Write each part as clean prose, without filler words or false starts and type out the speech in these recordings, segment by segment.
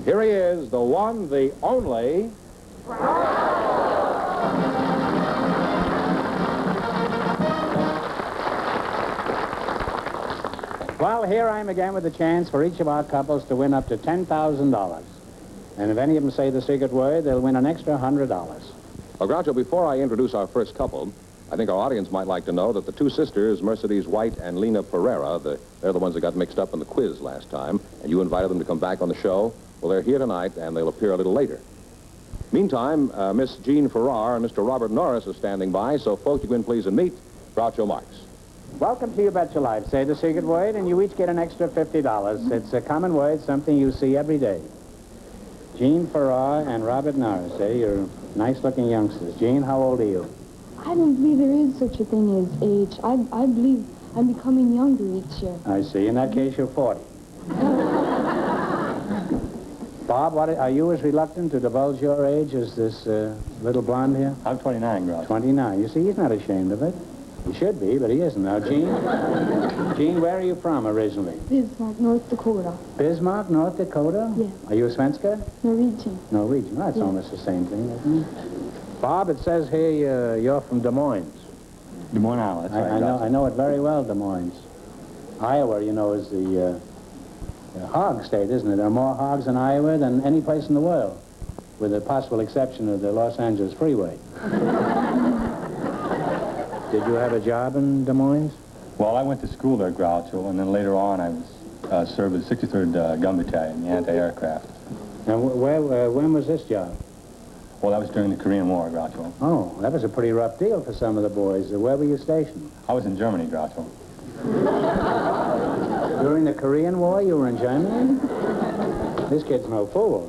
Here he is, the one, the only... Well, here I am again with a chance for each of our couples to win up to $10,000. And if any of them say the secret word, they'll win an extra $100. Well, Groucho, before I introduce our first couple, I think our audience might like to know that the two sisters, Mercedes White and Lena Ferrara, they're the ones that got mixed up in the quiz last time, and you invited them to come back on the show. Well, they're here tonight, and they'll appear a little later. Meantime, Miss Jean Farrar and Mr. Robert Norris are standing by, so folks, you go in, please, and meet Groucho Marx. Welcome to You Bet Your Life. Say the secret word, and you each get an extra $50. It's a common word, something you see every day. Jean Farrar and Robert Norris, you're nice-looking youngsters. Jean, how old are you? I don't believe there is such a thing as age. I believe I'm becoming younger each year. I see. In that case, you're 40. Bob, are you as reluctant to divulge your age as this little blonde here? I'm 29, Groucho. 29. You see, he's not ashamed of it. He should be, but he isn't. Now, Jean? Jean, where are you from originally? Bismarck, North Dakota. Bismarck, North Dakota? Yes. Are you a Svenska? Norwegian. Norwegian. Well, that's almost the same thing, isn't it? Bob, it says here you're from Des Moines. Des Moines, Iowa. That's right. I know it very well, Des Moines. Iowa, you know, is the hog state, isn't it? There are more hogs in Iowa than any place in the world, with the possible exception of the Los Angeles Freeway. Did you have a job in Des Moines? Well, I went to school there, Groucho, and then later on I was served with the 63rd Gun Battalion, the anti-aircraft. Now, when was this job? Well, that was during the Korean War, Groucho. Oh, that was a pretty rough deal for some of the boys. Where were you stationed? I was in Germany, Groucho. During the Korean War, you were in Germany? This kid's no fool.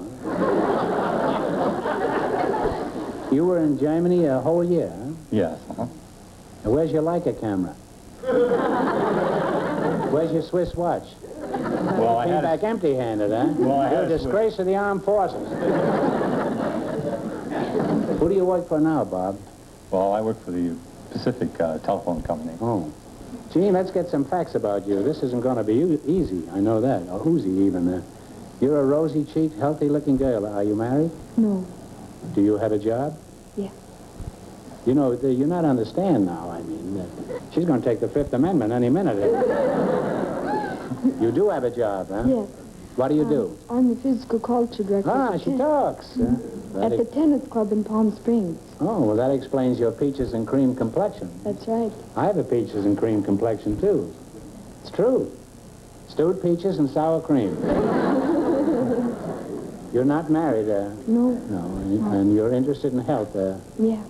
Huh? You were in Germany a whole year, huh? Yes, Now, where's your Leica camera? Where's your Swiss watch? Well, I came back empty-handed, huh? Well, You're a disgrace of the armed forces. Who do you work for now, Bob? Well, I work for the Pacific Telephone Company. Oh. Gene, let's get some facts about you. This isn't going to be easy. I know that. Or oozy, even. You're a rosy-cheeked, healthy-looking girl. Are you married? No. Do you have a job? Yeah. You know, you're not on the stand now, I mean. She's going to take the Fifth Amendment any minute. You do have a job, huh? Yes. What do you do? I'm the physical culture director. Ah, she talks. At the tennis club in Palm Springs. Oh, well, that explains your peaches and cream complexion. That's right. I have a peaches and cream complexion, too. It's true. Stewed peaches and sour cream. You're not married, No. No, and you're interested in health, Yeah.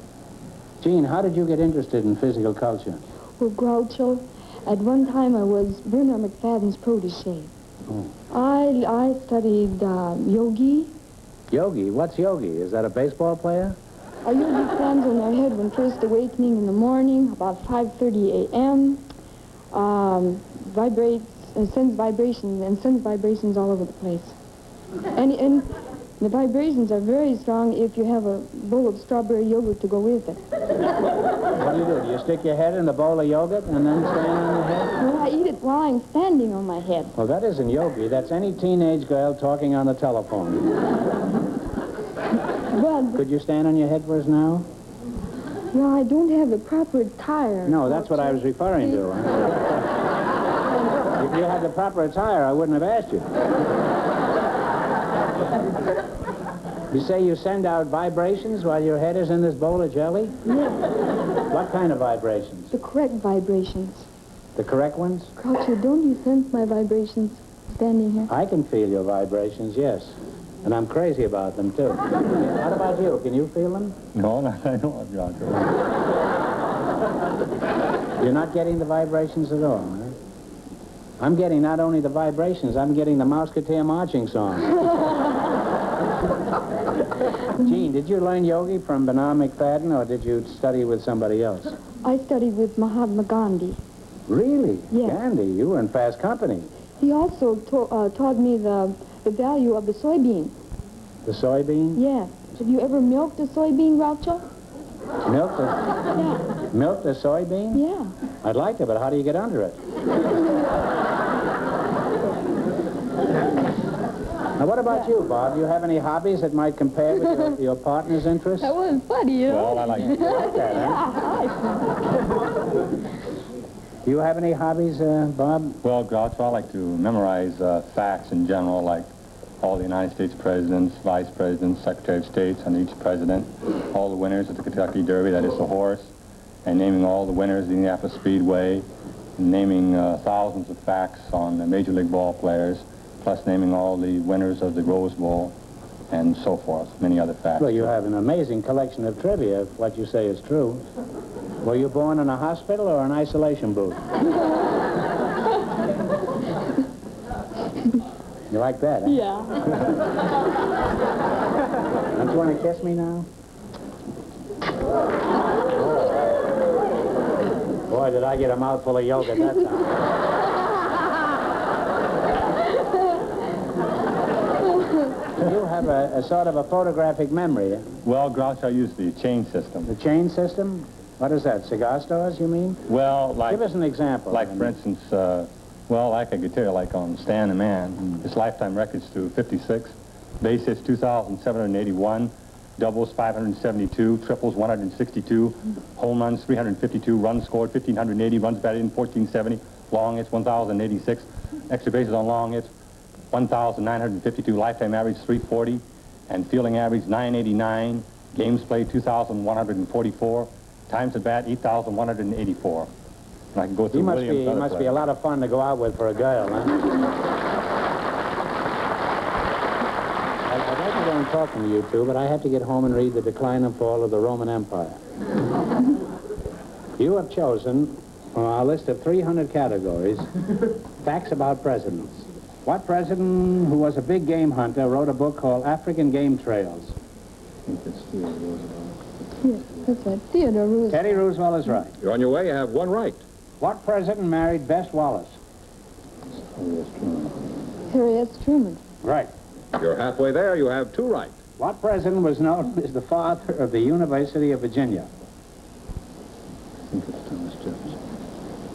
Gene, how did you get interested in physical culture? Well, Groucho, at one time I was Bernard McFadden's protege. Oh. I studied yogi. Yogi? What's yogi? Is that a baseball player? A yogi stands on their head when first awakening in the morning, about 5:30 a.m. Vibrates and sends vibrations all over the place. And the vibrations are very strong if you have a bowl of strawberry yogurt to go with it. What do? Do you stick your head in a bowl of yogurt and then stand on your head? Well, I eat it while I'm standing on my head. Well, that isn't yogi. That's any teenage girl talking on the telephone. Well, Could you stand on your head for us now? well, I don't have the proper attire. No, that's what I was referring to. If you had the proper attire, I wouldn't have asked you. You say you send out vibrations while your head is in this bowl of jelly? Yes, What kind of vibrations? the correct vibrations. The correct ones? Groucho, don't you sense my vibrations standing here? I can feel your vibrations, yes. And I'm crazy about them, too. What about you? Can you feel them? No, not I know of, Groucho. You're not getting the vibrations at all, huh? I'm getting not only the vibrations, I'm getting the Mouseketeer marching song. Gene, did you learn yogi from Bernard McFadden, or did you study with somebody else? I studied with Mahatma Gandhi. Really? Yes. Gandhi, you were in fast company. He also taught me the value of the soybean. The soybean? Yes. Have you ever milked a soybean, Groucho? Milked a, Yeah. milked a soybean? Yeah. I'd like to, but how do you get under it? Now, what about you, Bob? Do you have any hobbies that might compare with your partner's interests? That wasn't funny, you know? Well, I like Like that, huh? Do you have any hobbies, Bob? Well, Groucho, I like to memorize facts in general, like all the United States presidents, vice presidents, secretary of states, and each president, all the winners of the Kentucky Derby, that is the horse, and naming all the winners of the Indianapolis Speedway, and naming thousands of facts on the Major League ball players, plus naming all the winners of the Rose Bowl, and so forth, many other facts. Well, you have an amazing collection of trivia, if what you say is true. Were you born in a hospital or an isolation booth? You like that, eh? Yeah. Don't you want to kiss me now? Boy, did I get a mouthful of yogurt that time. You have a sort of a photographic memory. Eh? Well, Groucho, I use the chain system. The chain system? What is that, cigar stores, you mean? Well, like... Give us an example. Like, for instance, well, like I could tell you, like on Stan the Man, his lifetime record's to 56, base hits 2,781, doubles 572, triples 162, home runs 352, runs scored 1,580, runs batted in 1,470, long hits 1,086, extra bases on long hits 1,952, lifetime average 340, and fielding average 989, games played 2,144, times at bat 8,184. And I can go through Williams. He must be a lot of fun to go out with for a girl, huh? I'd like to go on talking to you two, but I have to get home and read The Decline and Fall of the Roman Empire. You have chosen from our list of 300 categories facts about presidents. What president who was a big game hunter wrote a book called African Game Trails? Yes, that's right. Theodore Roosevelt. Teddy Roosevelt is right. You're on your way. You have one right. What president married Bess Wallace? Harry S. Truman. Right. You're halfway there. You have two right. What president was known as the father of the University of Virginia?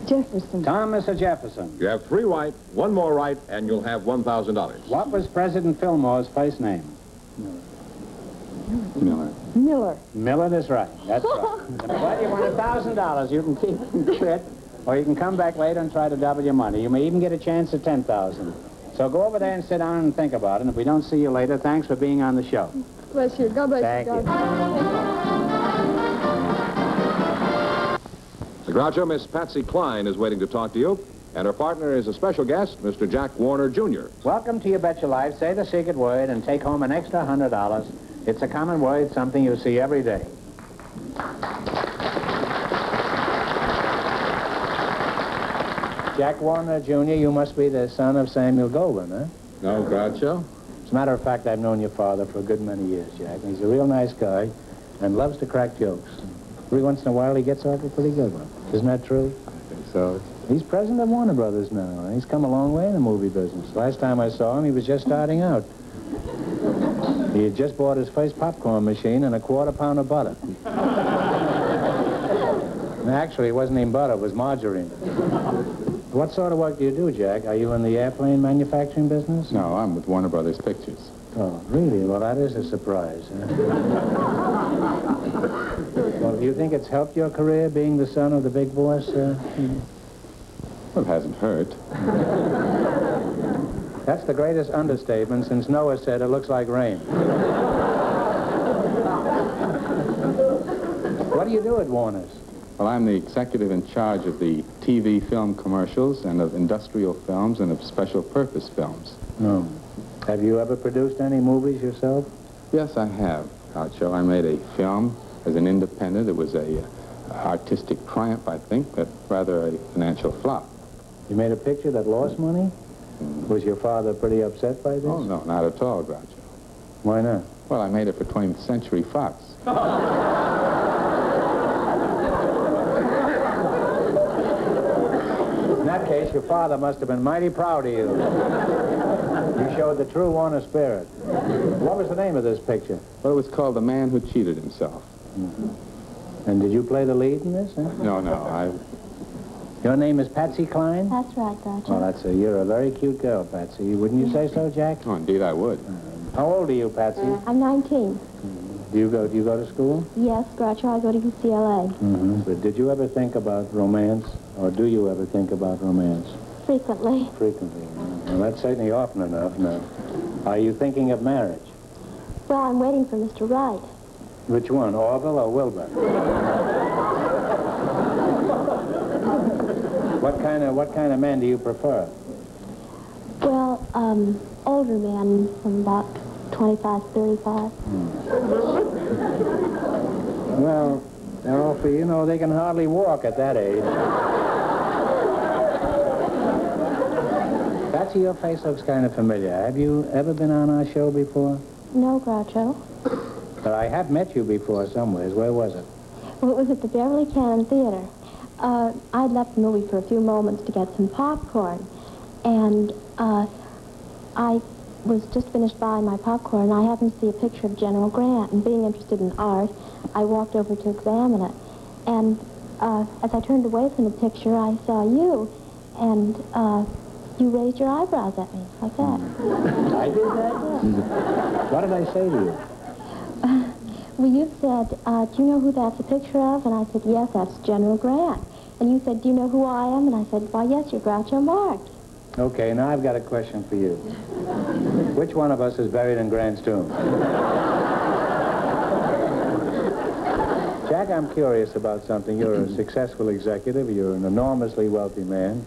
Jefferson. Thomas Jefferson. You have three right, one more right, and you'll have $1,000. What was President Fillmore's first name? Miller. Miller. Millard is right. That's right. Well, you won $1,000. You can keep it, or you can come back later and try to double your money. You may even get a chance at $10,000. So go over there and sit down and think about it. And if we don't see you later, thanks for being on the show. Bless you. God bless Thank you. you. The Groucho, Miss Patsy Klein is waiting to talk to you, and her partner is a special guest, Mr. Jack Warner, Jr. Welcome to You Bet Your Life. Say the secret word and take home an extra $100. It's a common word, something you see every day. Jack Warner, Jr., you must be the son of Samuel Goldwyn, huh? No, Groucho? As a matter of fact, I've known your father for a good many years, Jack. He's a real nice guy and loves to crack jokes. Every once in a while, he gets off a pretty good one. Isn't that true? I think so. He's president of Warner Brothers now, and he's come a long way in the movie business. Last time I saw him, he was just starting out. He had just bought his first popcorn machine and a quarter-pound of butter. And actually, it wasn't even butter, it was margarine. What sort of work do you do, Jack? Are you in the airplane manufacturing business? No, I'm with Warner Brothers Pictures. Oh, really? Well, that is a surprise. Huh? Well, do you think it's helped your career, being the son of the big boss? Well, it hasn't hurt. That's the greatest understatement since Noah said it looks like rain. What do you do at Warner's? Well, I'm the executive in charge of the TV film commercials and of industrial films and of special purpose films. Oh. Have you ever produced any movies yourself? Yes, I have, Groucho. I made a film as an independent. It was a artistic triumph, I think, but rather a financial flop. You made a picture that lost money? Was your father pretty upset by this? Oh, no, not at all, Groucho. Why not? Well, I made it for 20th Century Fox. In that case, your father must have been mighty proud of you. You showed the true Warner spirit. What was the name of this picture? Well, it was called The Man Who Cheated Himself. And did you play the lead in this? Huh? No, Your name is Patsy Klein? That's right, Groucho. Well, you're a very cute girl, Patsy. Wouldn't you say so, Jack? Oh, indeed I would. How old are you, Patsy? I'm 19. Do you go to school? Yes, Groucho, I go to UCLA. But did you ever think about romance, or do you ever think about romance? Frequently. Frequently. Well, that's certainly often enough. Now, are you thinking of marriage? Well, I'm waiting for Mr. Wright. Which one, Orville or Wilbur? What kind of man do you prefer? Well, older men from about 25, 35. Well, they're awfully, they can hardly walk at that age. Patsy, your face looks kind of familiar. Have you ever been on our show before? No, Groucho. But I have met you before somewhere. Where was it? Well, it was at the Beverly Cannon Theater. I'd left the movie for a few moments to get some popcorn. And I was just finished buying my popcorn, and I happened to see a picture of General Grant. And being interested in art, I walked over to examine it. And as I turned away from the picture, I saw you. And you raised your eyebrows at me, like that. I did that? What did I say to you? Well, you said, do you know who that's a picture of? And I said, yes, that's General Grant. And you said, do you know who I am? And I said, why, yes, you're Groucho Marx. Okay, now I've got a question for you. Which one of us is buried in Grant's tomb? Jack, I'm curious about something. You're a successful executive. You're an enormously wealthy man.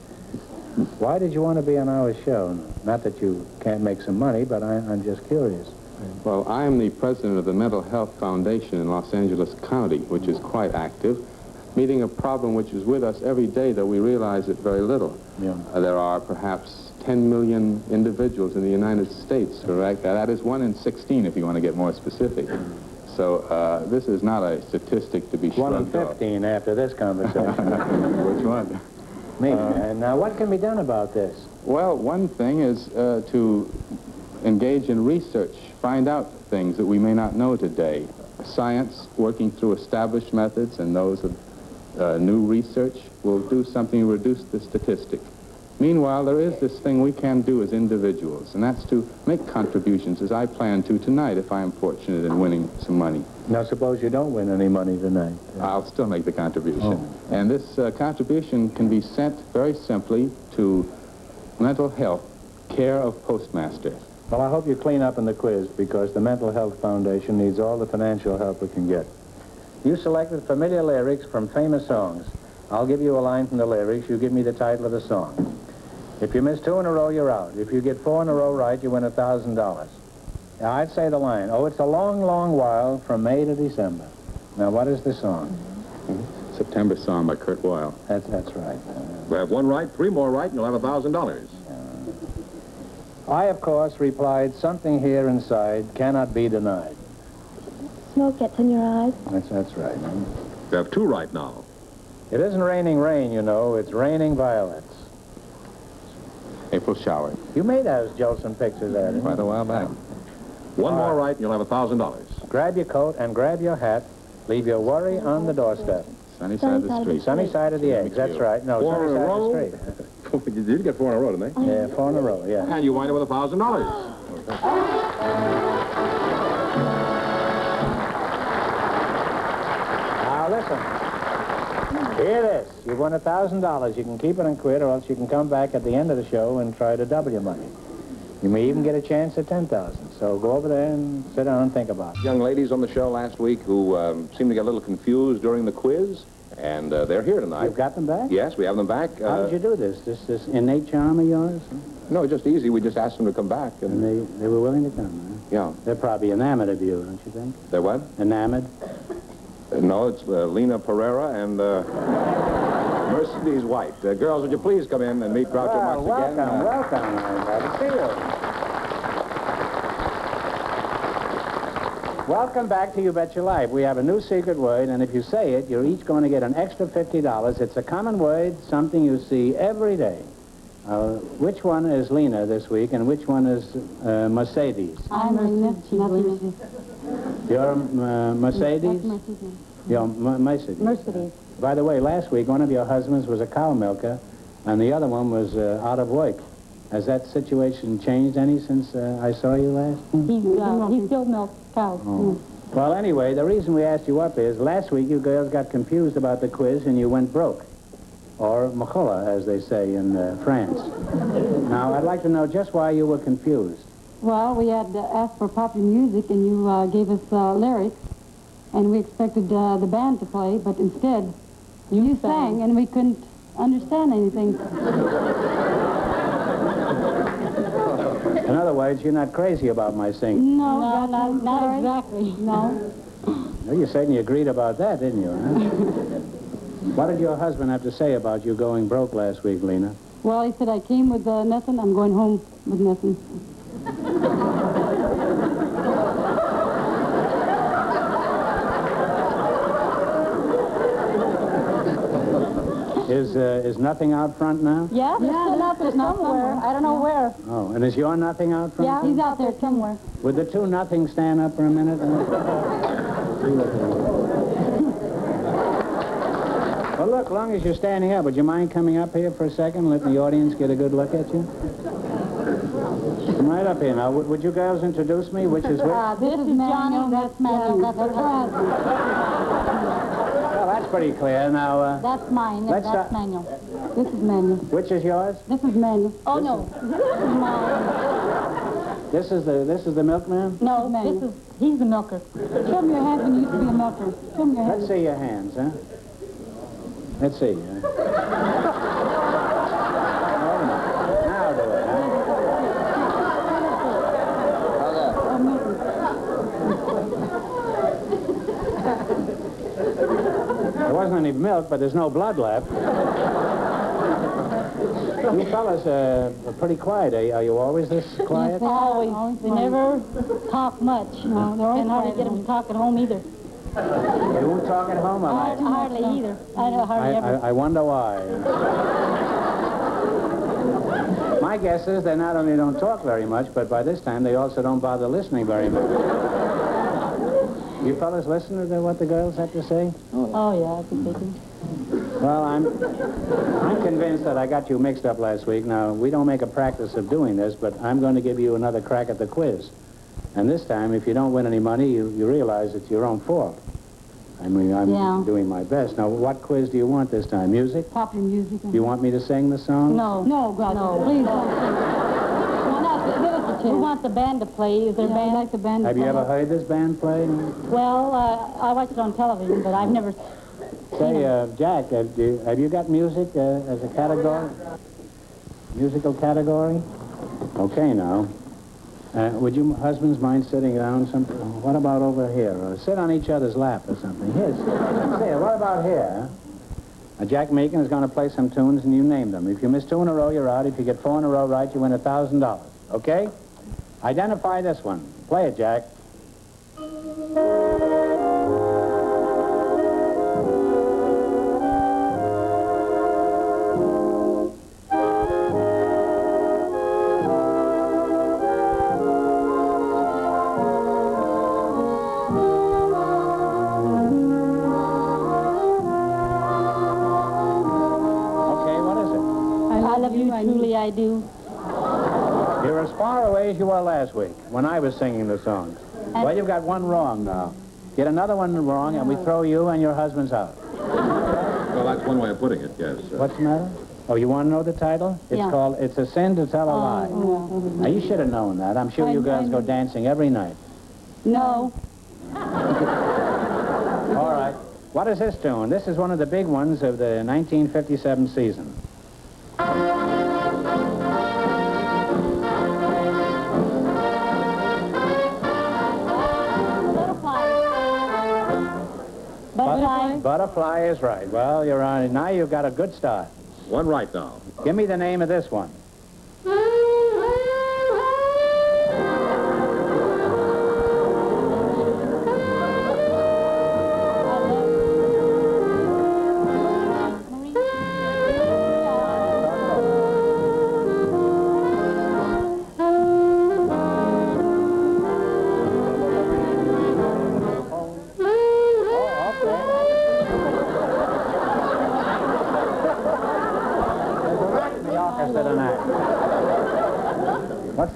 Why did you want to be on our show? Not that you can't make some money, but I'm just curious. Well, I am the president of the Mental Health Foundation in Los Angeles County, which is quite active, meeting a problem which is with us every day, though we realize it very little. Yeah. There are perhaps 10 million individuals in the United States, correct? That is 1 in 16, if you want to get more specific. So this is not a statistic to be shrugged off. 1 in 15 after this conversation. Which one? Me. And now, what can be done about this? Well, one thing is to engage in research, find out things that we may not know today. Science, working through established methods and those of new research, will do something to reduce the statistic. Meanwhile, there is this thing we can do as individuals, and that's to make contributions, as I plan to tonight, if I am fortunate in winning some money. Now, suppose you don't win any money tonight. I'll still make the contribution. Oh. And this contribution can be sent very simply to Mental Health, care of Postmaster. Well, I hope you clean up in the quiz, because the Mental Health Foundation needs all the financial help it can get. You selected familiar lyrics from famous songs. I'll give you a line from the lyrics. You give me the title of the song. If you miss 2 in a row, you're out. If you get 4 in a row right, you win $1,000. Now, I'd say the line, oh, it's a long, long while from May to December. Now, what is the song? September Song by Kurt Weill. That's right. We have 1 right, 3 more right, and you'll have $1,000. I, of course, replied, something here inside cannot be denied. Smoke gets in your eyes. That's right. We have 2 right now. It isn't raining rain, you know. It's raining violets. April Shower. You made those Jolson pictures there, didn't you? Quite a while back. 1 more right, and you'll have $1,000. Grab your coat and grab your hat. Leave your worry on the doorstep. Sunny side of the street. Sunny side of the eggs, that's right. No, 4 sunny in a side row. of the street. You did get 4 in a row, didn't they? Yeah, 4 in a row, yeah. And you wind up with $1,000. Now, listen. Hear this. You've won $1,000. You can keep it and quit, or else you can come back at the end of the show and try to double your money. You may even get a chance at $10,000. So go over there and sit down and think about it. Young ladies on the show last week who seemed to get a little confused during the quiz, and they're here tonight. You've got them back? Yes, we have them back. How did you do this? This innate charm of yours? No, just easy. We just asked them to come back. And they were willing to come, huh? Yeah. They're probably enamored of you, don't you think? They're what? Enamored? No, it's Lena Pereira and Mercedes White. Girls, would you please come in and meet Groucho Marx again? Welcome. I'm glad to see you. Welcome back to You Bet Your Life. We have a new secret word, and if you say it, you're each going to get an extra $50. It's a common word, something you see every day. Which one is Lena this week, and which one is Mercedes? I'm Mercedes. You're Mercedes? Mercedes. You're Mercedes. Mercedes. By the way, last week, one of your husbands was a cow milker, and the other one was out of work. Has that situation changed any since I saw you last? He still milks cows. Oh. Well, anyway, the reason we asked you up is last week you girls got confused about the quiz and you went broke. Or machola, as they say in France. Now, I'd like to know just why you were confused. Well, we had asked for popular music, and you gave us lyrics, and we expected the band to play, but instead you sang, and we couldn't understand anything. In other words, you're not crazy about my singing. No, not exactly. No. Well, you certainly agreed about that, didn't you, huh? What did your husband have to say about you going broke last week, Lena? Well, he said, I came with nothing, I'm going home with nothing. Is nothing out front now? Yeah, there's still out there somewhere. I don't know where. Oh, and is your nothing out front? Yeah, he's out there somewhere. Would the two nothings stand up for a minute? Well, look, as long as you're standing up, would you mind coming up here for a second, letting the audience get a good look at you? Come right up here now. Would you girls introduce me? Which is which? This is Johnny, that's Manuel, that's her husband. Well, that's pretty clear. Now, That's mine, and let's that's start- Manuel. This is Manuel. which is yours? This is Manuel. Oh, no. This is mine. This is the milkman? No, he's the milker. Show me your hands when you used to be a milker. Show me your hands. Let's see your hands, huh? Let's see. Now do it, huh? There wasn't any milk, but there's no blood left. You fellas are pretty quiet. Are you always this quiet? Always. They never talk much. No, they're always. And hardly get them to talk at home either. You won't talk at home, Hardly either. I know hardly ever. I wonder why. My guess is they not only don't talk very much, but by this time they also don't bother listening very much. You fellas listen to what the girls have to say? Oh, yeah, I think they do. Well, I'm convinced that I got you mixed up last week. Now, we don't make a practice of doing this, but I'm going to give you another crack at the quiz. And this time, if you don't win any money, you realize it's your own fault. I mean, I'm doing my best. Now, what quiz do you want this time? Music? Popular music. Do you want me to sing the song? No. No, God, no. Please don't sing. Why not? Give us a chance. We want the band to play. Is there a band? Like the band to Have play. you ever heard this band play? Well, I watch it on television, but I've never... Say, Jack, have you got music as a category? Musical category? Okay, now. Would you husbands mind sitting down? What about over here? Or sit on each other's lap or something. Here, say, what about here? Jack Meakin is going to play some tunes, and you name them. If you miss 2 in a row, you're out. If you get 4 in a row right, you win $1,000. Okay? Identify this one. Play it, Jack. Truly I do. You're as far away as you were last week when I was singing the songs. Well, you've got one wrong now. Get another one wrong, and we throw you and your husbands out. Well, that's one way of putting it, yes. What's the matter? Oh, you want to know the title? It's called It's a Sin to Tell a Lie. Now, you should have known that. I'm sure you girls go dancing every night. No. All right. What is this tune? This is one of the big ones of the 1957 season. Butterfly. Butterfly is right. Well, you're on it. Now you've got a good start. One right now. Give me the name of this one.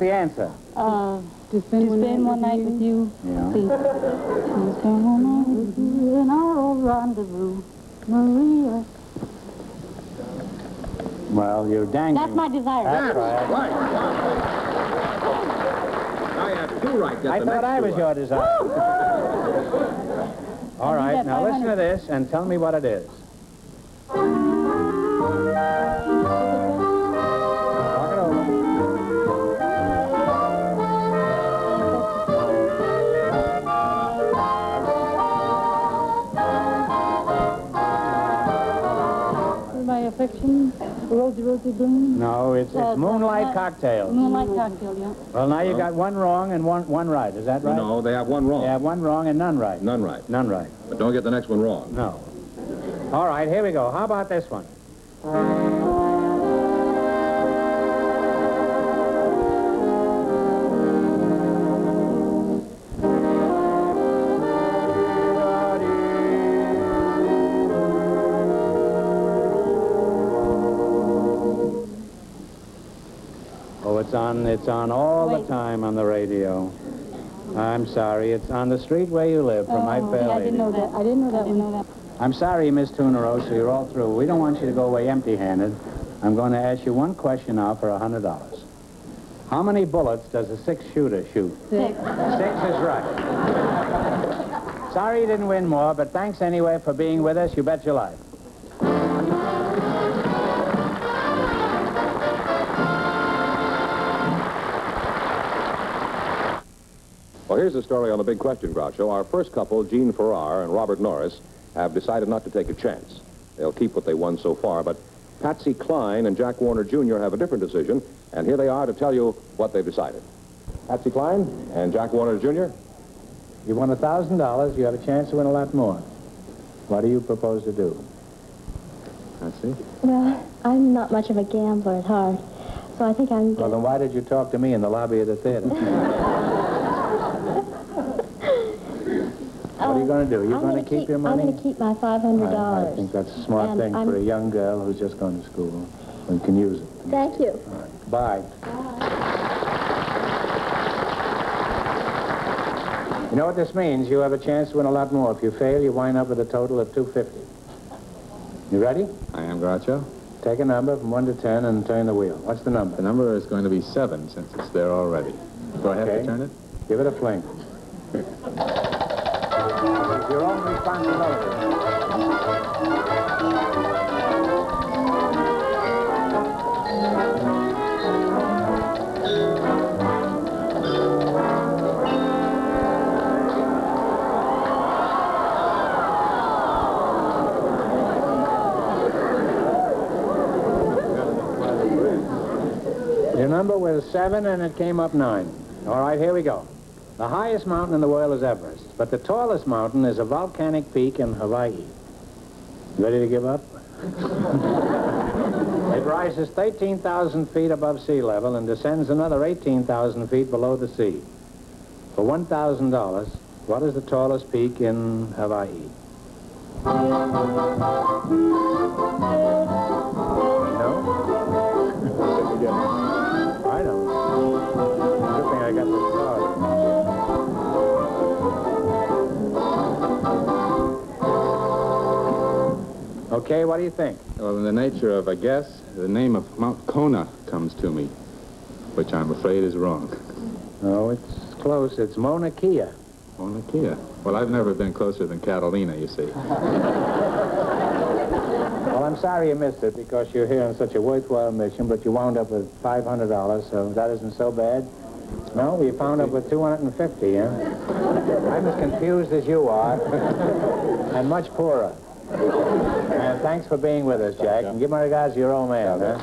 the answer? To spend one night with you. Yeah. See. To spend one night with you in our old rendezvous, Maria. Well, you're dangling. That's my desire. That's right. Right. Now you have two right. Get I the thought next I two was right. your desire. All right, that now listen to 500. this and tell me what it is. Talk it over. My affection, Rosie Rosie Bloom. No, it's Moonlight Cocktail. Moonlight Cocktail, yeah. Well, now you got one wrong and one right. Is that right? No, they have one wrong. You have one wrong and none right. None right. None right. But don't get the next one wrong. No. All right, here we go. How about this one? Oh, it's on all the time on the radio. I'm sorry, it's on the street where you live for my fair I lady. didn't know that. I didn't know that. I'm sorry, Miss Tuneros, so you're all through. We don't want you to go away empty-handed. I'm going to ask you one question now for $100. How many bullets does a six-shooter shoot? 6. 6 is right. Sorry you didn't win more, but thanks anyway for being with us. You bet your life. Well, here's the story on the big question, Groucho. Our first couple, Gene Farrar and Robert Norris, have decided not to take a chance. They'll keep what they won so far, but Patsy Klein and Jack Warner Jr. have a different decision, and here they are to tell you what they've decided. Patsy Klein and Jack Warner Jr. You won $1,000. You have a chance to win a lot more. What do you propose to do? Patsy? Well, I'm not much of a gambler at heart, so I think I'm Well, going then why did you talk to me in the lobby of the theater? What are you going to do? You're going to keep your money? I'm going to keep my $500. I think that's a smart And thing for a young girl who's just gone to school and can use it. Thank you. All right. Bye. You know what this means? You have a chance to win a lot more. If you fail, you wind up with a total of $250. You ready? I am, Groucho. Take a number from 1 to 10 and turn the wheel. What's the number? The number is going to be 7 since it's there already. Do I have Okay. to turn it? Give it a fling. It's your own responsibility. Your number was 7 and it came up 9. All right, here we go. The highest mountain in the world is Everest, but the tallest mountain is a volcanic peak in Hawaii. Ready to give up? It rises 13,000 feet above sea level and descends another 18,000 feet below the sea. For $1,000, what is the tallest peak in Hawaii? No? I don't. Good thing I got this card. Okay, what do you think? Well, in the nature of a guess, the name of Mount Kona comes to me, which I'm afraid is wrong. No, it's close. It's Mauna Kea. Mauna Kea. Well, I've never been closer than Catalina, you see. Well, I'm sorry you missed it because you're here on such a worthwhile mission, but you wound up with $500, so that isn't so bad. No, we found up with $250, huh? I'm as confused as you are, and much poorer. And thanks for being with us, Jack. And give my regards to your old man, huh?